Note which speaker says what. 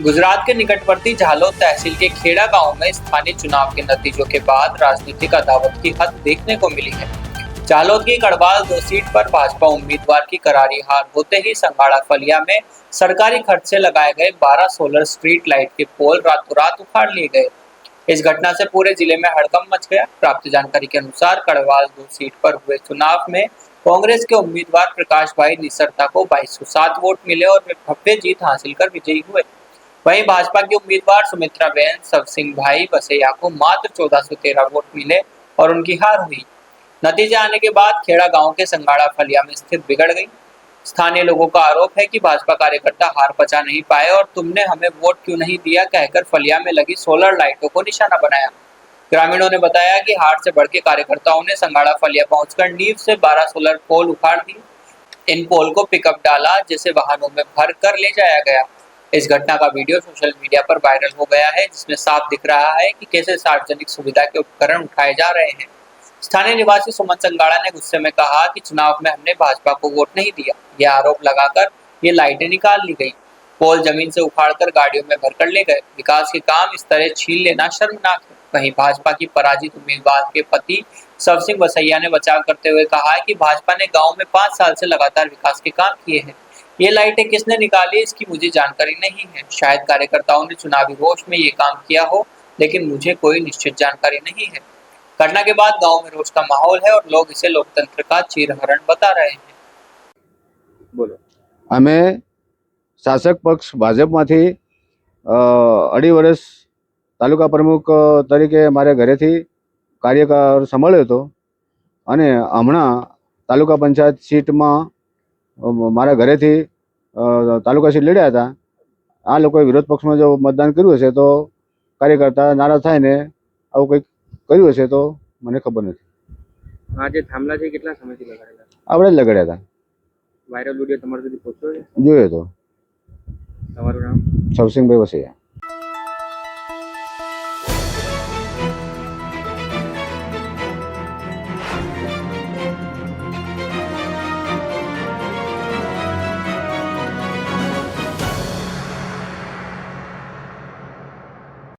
Speaker 1: गुजरात के निकटवर्ती झालोद तहसील के खेड़ा गांव में स्थानीय चुनाव के नतीजों के बाद राजनीतिक अदावत की हद देखने को मिली है। झालोद की कड़वाल 2 सीट पर भाजपा उम्मीदवार की करारी हार होते ही संगाड़ा फलिया में सरकारी खर्च से लगाए गए 12 सोलर स्ट्रीट लाइट के पोल रातों रात उखाड़ लिए गए। इस घटना से पूरे जिले में हड़कंप मच गया। प्राप्त जानकारी के अनुसार कड़वाल 2 सीट पर हुए चुनाव में कांग्रेस के उम्मीदवार प्रकाश भाई निसरता को 2207 वोट मिले और वे भव्य जीत हासिल कर विजयी हुए। वहीं भाजपा की उम्मीदवार सुमित्रा बेन सबसिंह भाई बसैया को मात्र 1413 वोट मिले और उनकी हार हुई। नतीजे आने के बाद खेड़ा गांव के संगाड़ा फलिया में स्थिति बिगड़ गई। स्थानीय लोगों का आरोप है कि भाजपा कार्यकर्ता हार पचा नहीं पाए और तुमने हमें वोट क्यों नहीं दिया कहकर फलिया में लगी सोलर लाइटों को निशाना बनाया। ग्रामीणों ने बताया कि हार से बढ़ के कार्यकर्ताओं ने संगाड़ा फलिया पहुंचकर नींव से 12 सोलर पोल उखाड़ दिए। इन पोल को पिकअप डाला जिसे वाहनों में भर कर ले जाया गया। इस घटना का वीडियो सोशल मीडिया पर वायरल हो गया है, जिसमें साफ दिख रहा है कि कैसे सार्वजनिक सुविधा के उपकरण उठाए जा रहे हैं। स्थानीय निवासी सुमन संगाड़ा ने गुस्से में कहा कि चुनाव में हमने भाजपा को वोट नहीं दिया। यह आरोप लगाकर ये लाइटें निकाल ली गई। पोल जमीन से उखाड़कर गाड़ियों में भरकर ले गए। विकास के काम इस तरह छीन लेना शर्मनाक है। वहीं भाजपा की पराजित उम्मीदवार के पति सबसिंह बसैया ने बचाव करते हुए कहा कि भाजपा ने गाँव में 5 साल से लगातार विकास के काम किए हैं। ये लाइटें किसने निकाली इसकी मुझे जानकारी नहीं है। शायद कार्यकर्ताओं ने चुनावी रोष में ये काम किया हो, लेकिन मुझे कोई निश्चित जानकारी नहीं है। घटना के बाद गांव में रोष का माहौल है और लोग इसे लोकतंत्र का चीरहरण बता रहे हैं।
Speaker 2: बोलो। અમે શાસક પક્ષ ભાજપમાંથી 2.5 વર્ષ તાલુકા પ્રમુખ તરીકે મારે ઘરેથી કાર્યકાળ સંભાળ્યો હતો અને હમણાં તાલુકા પંચાયત સીટમાં મારા ઘરેથી તાલુકા સીટ લડ્યા હતા। આ લોકોએ વિરોધ પક્ષમાં જો મતદાન કર્યું હશે તો કાર્યકર્તા નારાજ થાય ને આવું કંઈક કર્યું હશે તો મને ખબર નથી।
Speaker 3: આ જે થાંભલા છે કેટલા સમયથી લગાડેલા?
Speaker 2: આપણે જ લગાડ્યા હતા।
Speaker 3: વાયરલ વિડીયો તમારા સુધી પહોંચ્યો છે?
Speaker 2: જોયો તો।
Speaker 3: તમારું નામ?
Speaker 2: સરસિંહભાઈ વસૈયા।